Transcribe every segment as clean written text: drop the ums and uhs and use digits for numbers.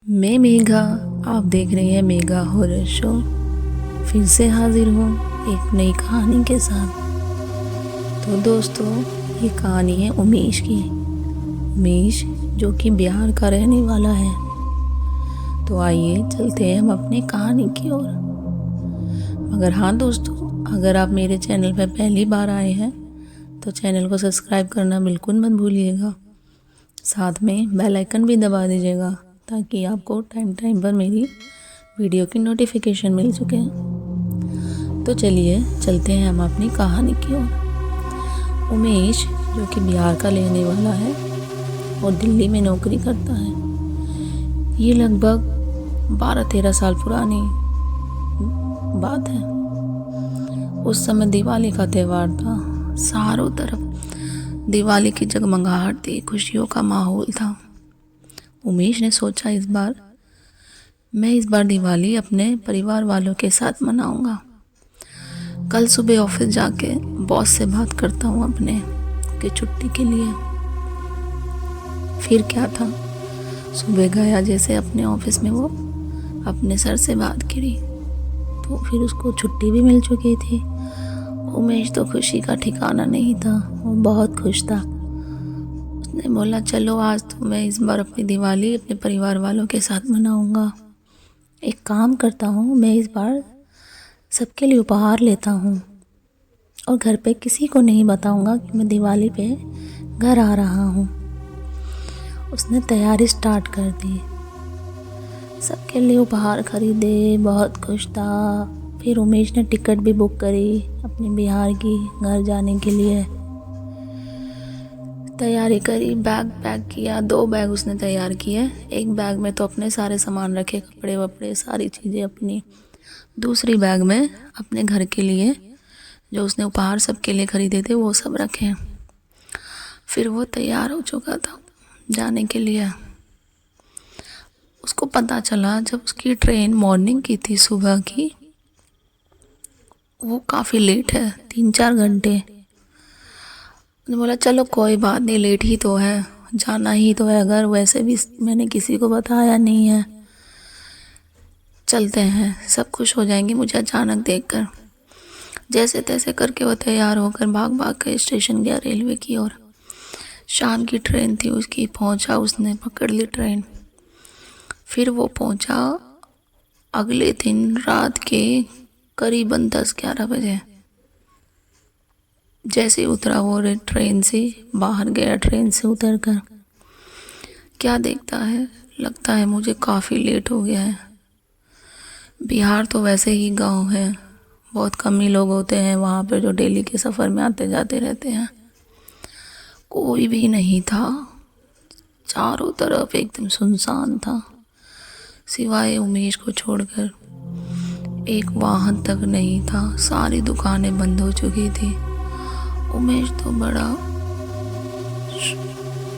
मैं मेघा, आप देख रहे हैं मेघा हॉरर शो। फिर से हाजिर हूँ एक नई कहानी के साथ। तो दोस्तों, ये कहानी है उमेश की। उमेश जो कि बिहार का रहने वाला है। तो आइए चलते हैं हम अपनी कहानी की ओर। मगर हाँ दोस्तों, अगर आप मेरे चैनल पर पहली बार आए हैं तो चैनल को सब्सक्राइब करना बिल्कुल मत भूलिएगा। साथ में बेल आइकन भी दबा दीजिएगा ताकि आपको टाइम टाइम पर मेरी वीडियो की नोटिफिकेशन मिल सके। तो चलिए चलते हैं हम अपनी कहानी की ओर। उमेश जो कि बिहार का रहने वाला है और दिल्ली में नौकरी करता है। ये लगभग 12-13 साल पुरानी बात है। उस समय दिवाली का त्यौहार था। चारों तरफ दिवाली की जगमगाहट थी, खुशियों का माहौल था। उमेश ने सोचा मैं इस बार दिवाली अपने परिवार वालों के साथ मनाऊंगा। कल सुबह ऑफिस जाके बॉस से बात करता हूँ अपने कि छुट्टी के लिए। फिर क्या था, सुबह गया जैसे अपने ऑफिस में वो अपने सर से बात करी तो फिर उसको छुट्टी भी मिल चुकी थी। उमेश तो खुशी का ठिकाना नहीं था, वो बहुत खुश था। उसने बोला चलो आज तो मैं इस बार अपनी दिवाली अपने परिवार वालों के साथ मनाऊंगा। एक काम करता हूँ, मैं इस बार सबके लिए उपहार लेता हूँ और घर पे किसी को नहीं बताऊंगा कि मैं दिवाली पे घर आ रहा हूँ। उसने तैयारी स्टार्ट कर दी, सबके लिए उपहार खरीदे, बहुत खुश था। फिर उमेश ने टिकट भी बुक करी अपने बिहार की घर जाने के लिए। तैयारी करी, बैग पैक किया। 2 बैग उसने तैयार किए। एक बैग में तो अपने सारे सामान रखे, कपड़े वपड़े सारी चीज़ें अपनी। दूसरी बैग में अपने घर के लिए जो उसने उपहार सबके लिए खरीदे थे वो सब रखे। फिर वो तैयार हो चुका था जाने के लिए। उसको पता चला जब उसकी ट्रेन मॉर्निंग की थी, सुबह की, वो काफ़ी लेट है, 3-4 घंटे। उसने बोला चलो कोई बात नहीं, लेट ही तो है, जाना ही तो है अगर, वैसे भी मैंने किसी को बताया नहीं है, चलते हैं, सब खुश हो जाएंगे मुझे अचानक देखकर। जैसे तैसे करके वो तैयार होकर भाग भाग कर स्टेशन गया, रेलवे की ओर। शाम की ट्रेन थी उसकी। पहुंचा, उसने पकड़ ली ट्रेन। फिर वो पहुंचा अगले दिन रात के करीबन 10-11 बजे। जैसे ही उतरा वो ट्रेन से बाहर गया, ट्रेन से उतर कर क्या देखता है, लगता है मुझे काफ़ी लेट हो गया है। बिहार तो वैसे ही गांव है, बहुत कम ही लोग होते हैं वहाँ पर जो डेली के सफ़र में आते जाते रहते हैं। कोई भी नहीं था, चारों तरफ एकदम सुनसान था, सिवाय उमेश को छोड़कर। एक वाहन तक नहीं था, सारी दुकानें बंद हो चुकी थी। उमेश तो बड़ा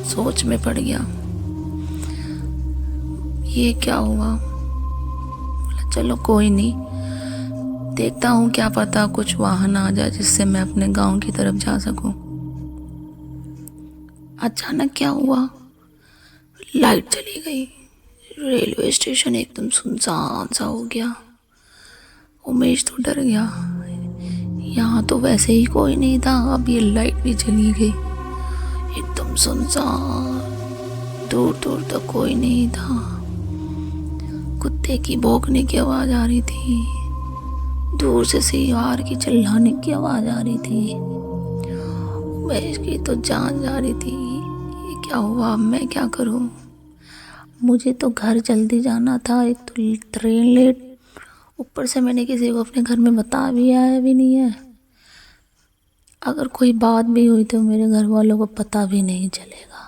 सोच में पड़ गया, ये क्या हुआ। बोला चलो कोई नहीं, देखता हूँ, क्या पता कुछ वाहन आ जाए जिससे मैं अपने गांव की तरफ जा सकूं। अचानक क्या हुआ, लाइट चली गई। रेलवे स्टेशन एकदम सुनसान सा हो गया। उमेश तो डर गया, यहाँ तो वैसे ही कोई नहीं था, अब ये लाइट भी चली गई। एकदम सुनसान, दूर दूर तक कोई नहीं था। कुत्ते की भौंकने की आवाज़ आ रही थी, दूर से सियार की चिल्लाने की आवाज़ आ रही थी। उमेश की तो जान जा रही थी, ये क्या हुआ, अब मैं क्या करूं। मुझे तो घर जल्दी जाना था, एक तो ट्रेन लेट, ऊपर से मैंने किसी को अपने घर में बता भी आया भी नहीं है। अगर कोई बात भी हुई तो मेरे घर वालों को पता भी नहीं चलेगा।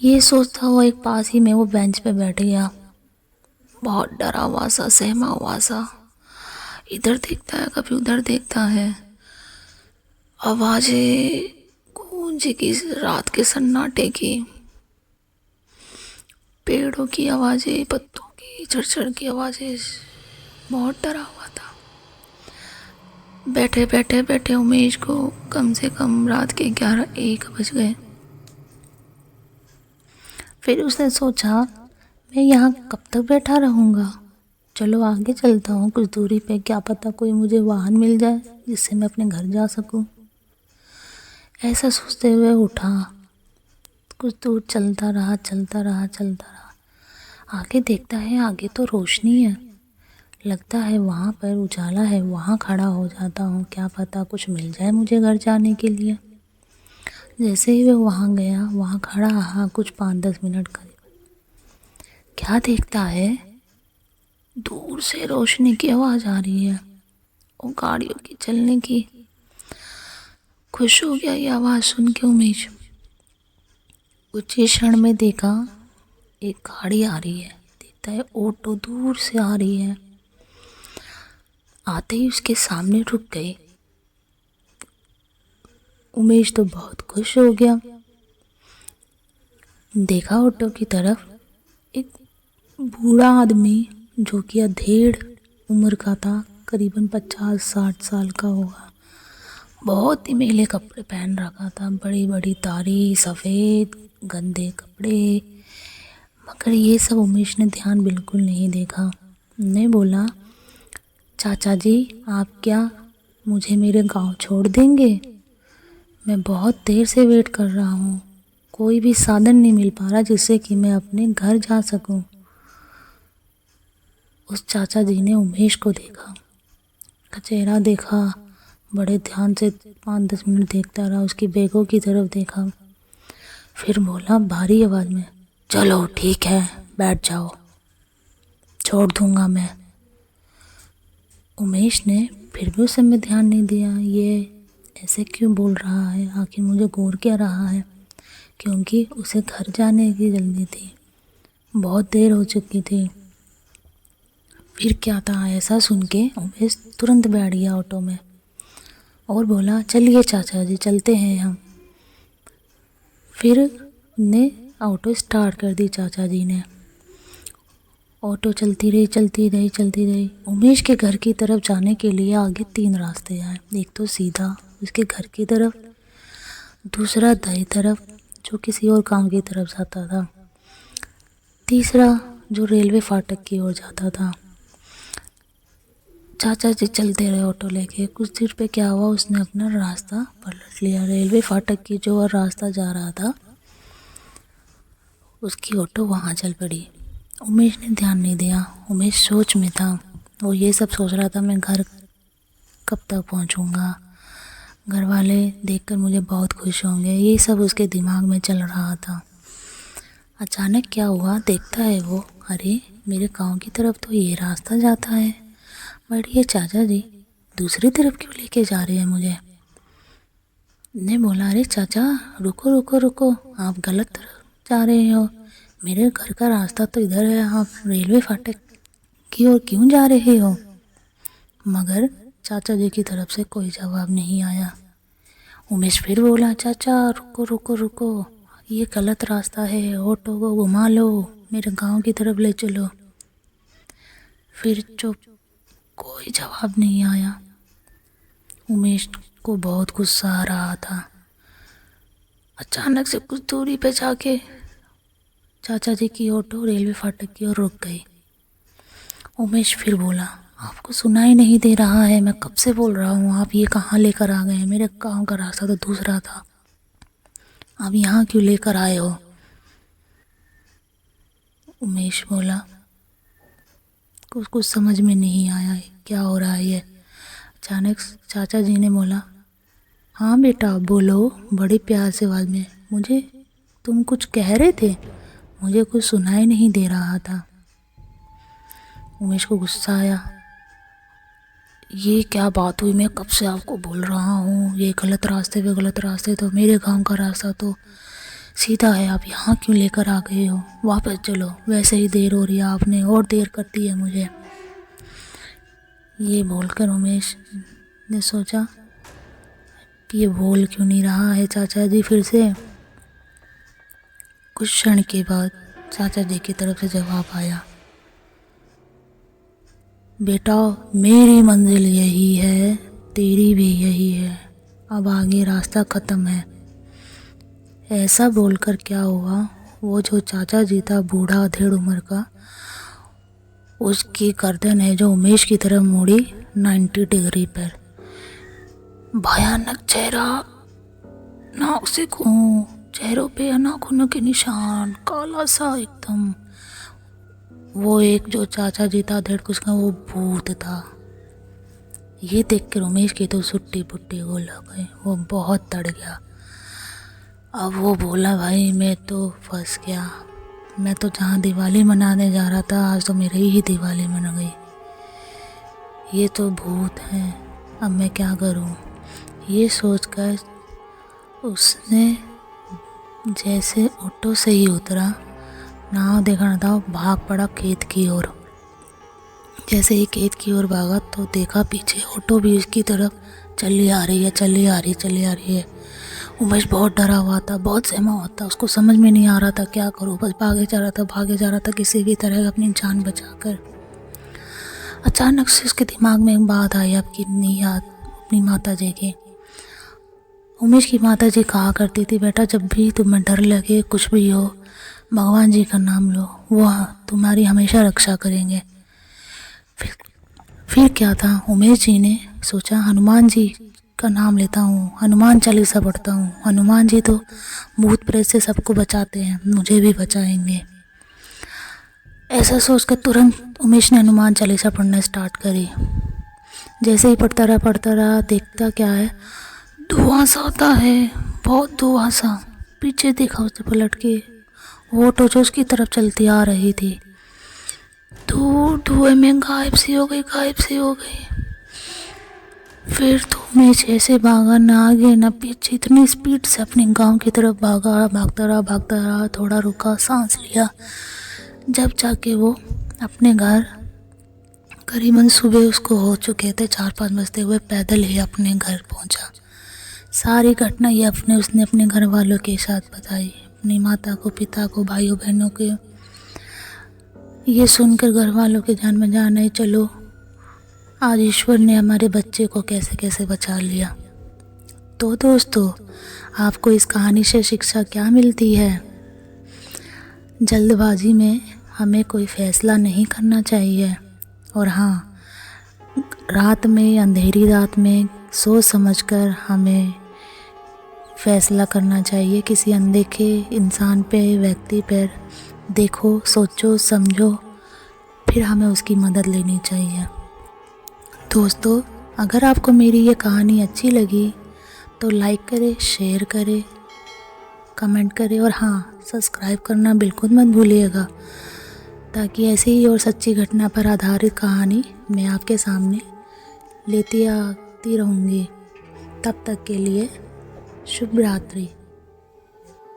ये सोचता हुआ एक पास ही में वो बेंच पे बैठ गया, बहुत डरा हुआ सा, सहमा हुआ सा। इधर देखता है, कभी उधर देखता है। आवाज़ें गूंज की, रात के सन्नाटे की, पेड़ों की आवाज़ें, पत्तों की झड़झड़ की आवाज़ें। बहुत डरा हुआ था। बैठे बैठे बैठे उमेश को कम से कम रात के 11-1 बज गए। फिर उसने सोचा मैं यहाँ कब तक बैठा रहूँगा। चलो आगे चलता हूँ कुछ दूरी पे, क्या पता कोई मुझे वाहन मिल जाए जिससे मैं अपने घर जा सकूँ। ऐसा सोचते हुए उठा, कुछ दूर चलता रहा। आगे देखता है आगे तो रोशनी है, लगता है वहाँ पर उजाला है, वहाँ खड़ा हो जाता हूँ, क्या पता कुछ मिल जाए मुझे घर जाने के लिए। जैसे ही वह वहाँ गया, वहाँ खड़ा रहा कुछ 5-10 मिनट करीब। क्या देखता है, दूर से रोशनी की आवाज़ आ रही है और गाड़ियों की चलने की। खुश हो गया ये आवाज़ सुन के उमेश। कुछ ही क्षण में देखा एक गाड़ी आ रही है, देखता है ऑटो दूर से आ रही है। आते ही उसके सामने रुक गई। उमेश तो बहुत खुश हो गया। देखा ऑटो की तरफ, एक बूढ़ा आदमी जो कि अधेड़ उम्र का था, करीबन 50-60 साल का होगा। बहुत ही मैले कपड़े पहन रखा था, बड़ी बड़ी तारी, सफ़ेद गंदे कपड़े। मगर ये सब उमेश ने ध्यान बिल्कुल नहीं देखा। ने बोला, चाचा जी आप क्या मुझे मेरे गांव छोड़ देंगे? मैं बहुत देर से वेट कर रहा हूँ, कोई भी साधन नहीं मिल पा रहा जिससे कि मैं अपने घर जा सकूँ। उस चाचा जी ने उमेश को देखा, का चेहरा देखा, बड़े ध्यान से 5-10 मिनट देखता रहा, उसकी बैगों की तरफ देखा, फिर बोला भारी आवाज़ में, चलो ठीक है बैठ जाओ, छोड़ दूंगा मैं। उमेश ने फिर भी उस समय ध्यान नहीं दिया, ये ऐसे क्यों बोल रहा है, आखिर मुझे घूर क्या रहा है, क्योंकि उसे घर जाने की जल्दी थी, बहुत देर हो चुकी थी। फिर क्या था, ऐसा सुन के उमेश तुरंत बैठ गया ऑटो में और बोला, चलिए चाचा जी चलते हैं हम। फिर ने ऑटो स्टार्ट कर दी चाचा जी ने। ऑटो चलती रही। उमेश के घर की तरफ जाने के लिए आगे 3 रास्ते आए। एक तो सीधा उसके घर की तरफ, दूसरा दाई तरफ जो किसी और गांव की तरफ जाता था, तीसरा जो रेलवे फाटक की ओर जाता था। चाचा जी चलते रहे ऑटो लेके। कुछ देर पे क्या हुआ, उसने अपना रास्ता पलट लिया। रेलवे फाटक की जो और रास्ता जा रहा था उसकी ऑटो वहाँ चल पड़ी। उमेश ने ध्यान नहीं दिया, उमेश सोच में था। वो ये सब सोच रहा था, मैं घर कब तक पहुँचूँगा, घर वाले देखकर मुझे बहुत खुश होंगे, ये सब उसके दिमाग में चल रहा था। अचानक क्या हुआ, देखता है वो, अरे मेरे गांव की तरफ तो ये रास्ता जाता है, बट ये चाचा जी दूसरी तरफ क्यों लेके जा रहे हैं मुझे। ने बोला, अरे चाचा रुको, आप गलत तरफ जा रहे हो, मेरे घर का रास्ता तो इधर है, आप रेलवे फाटक की ओर क्यों जा रहे हो। मगर चाचा जी की तरफ से कोई जवाब नहीं आया। उमेश फिर बोला, चाचा रुको, ये गलत रास्ता है, ऑटो को घुमा लो, मेरे गांव की तरफ ले चलो। फिर चुप, कोई जवाब नहीं आया। उमेश को बहुत गुस्सा आ रहा था। अचानक से कुछ दूरी पे जाके चाचा जी की ऑटो रेलवे फाटक की ओर रुक गई। उमेश फिर बोला, आपको सुनाई नहीं दे रहा है, मैं कब से बोल रहा हूँ, आप ये कहाँ लेकर आ गए, मेरे गांव का रास्ता तो दूसरा था, आप यहाँ क्यों लेकर आए हो। उमेश बोला, कुछ समझ में नहीं आया है, क्या हो रहा है ये। अचानक चाचा जी ने बोला, हाँ बेटा बोलो, बड़ी प्यार से आवाज़ में, मुझे तुम कुछ कह रहे थे, मुझे कुछ सुनाई नहीं दे रहा था। उमेश को गुस्सा आया, ये क्या बात हुई, मैं कब से आपको बोल रहा हूँ ये गलत रास्ते तो मेरे गांव का रास्ता तो सीधा है, आप यहाँ क्यों लेकर आ गए हो, वापस चलो, वैसे ही देर हो रही है, आपने और देर कर दी है मुझे। ये बोलकर उमेश ने सोचा कि ये बोल क्यों नहीं रहा है चाचा जी फिर से। कुछ क्षण के बाद चाचा जी की तरफ से जवाब आया, बेटा मेरी मंजिल यही है, तेरी भी यही है, अब आगे रास्ता ख़त्म है। ऐसा बोलकर क्या हुआ, वो जो चाचा जी था बूढ़ा 1.5 उम्र का, उसकी गर्दन है जो उमेश की तरफ मुड़ी 90 डिग्री पर। भयानक चेहरा, नाक से खून, चेहरों पे नाखूनों के निशान, काला सा एकदम। वो एक जो चाचा जी था 1.5 कुछ का, वो भूत था। ये देख कर उमेश की तो सुट्टी पुट्टी हो लग गई, वो बहुत तड़ गया। अब वो बोला भाई मैं तो फंस गया, मैं तो जहाँ दिवाली मनाने जा रहा था आज तो मेरी ही दिवाली मन गई, ये तो भूत है, अब मैं क्या करूँ। ये सोचकर उसने जैसे ऑटो से ही उतरा, नाव देखना था, भाग पड़ा खेत की ओर। जैसे ही खेत की ओर भागा तो देखा पीछे ऑटो भी उसकी तरफ चली आ रही है। उमेश बहुत डरा हुआ था, बहुत सहमा हुआ था, उसको समझ में नहीं आ रहा था क्या करूँ, बस भागे जा रहा था किसी भी तरह अपनी जान बचाकर। अचानक से उसके दिमाग में एक बात आई, अपनी याद अपनी माता जी की। उमेश की माता जी कहा करती थी, बेटा जब भी तुम्हें डर लगे कुछ भी हो, भगवान जी का नाम लो, वो तुम्हारी हमेशा रक्षा करेंगे। फिर क्या था, उमेश जी ने सोचा हनुमान जी का नाम लेता हूँ, हनुमान चालीसा पढ़ता हूँ, हनुमान जी तो भूत प्रेत से सबको बचाते हैं, मुझे भी बचाएंगे। ऐसा सोचकर तुरंत उमेश ने हनुमान चालीसा पढ़ना स्टार्ट करी। जैसे ही पढ़ता रहा देखता क्या है, धुआं सा आता है, बहुत धुआं सा। पीछे देखा उसे पलट के, वो ऑटो जो उसकी तरफ चलती आ रही थी धुएं में गायब सी हो गई। फिर तो मैं जैसे भागा, ना आगे ना पीछे, इतनी स्पीड से अपने गांव की तरफ भागता रहा। थोड़ा रुका, सांस लिया, जब जाके वो अपने घर करीबन सुबह उसको हो चुके थे 4-5 बजते हुए, पैदल ही अपने घर पहुंचा। सारी घटना ये उसने अपने घर वालों के साथ बताई, अपनी माता को, पिता को, भाइयों बहनों के। ये सुनकर घर वालों के जान में जान आई, चलो आज ईश्वर ने हमारे बच्चे को कैसे कैसे बचा लिया। तो दोस्तों, आपको इस कहानी से शिक्षा क्या मिलती है? जल्दबाजी में हमें कोई फैसला नहीं करना चाहिए, और हाँ, रात में, अंधेरी रात में सोच समझकर हमें फैसला करना चाहिए। किसी अनदेखे इंसान पे, व्यक्ति पर देखो, सोचो, समझो, फिर हमें उसकी मदद लेनी चाहिए। दोस्तों, अगर आपको मेरी ये कहानी अच्छी लगी तो लाइक करें, शेयर करें, कमेंट करें, और हाँ, सब्सक्राइब करना बिल्कुल मत भूलिएगा, ताकि ऐसी ही और सच्ची घटना पर आधारित कहानी मैं आपके सामने लेती आती रहूँगी। तब तक के लिए शुभ रात्रि।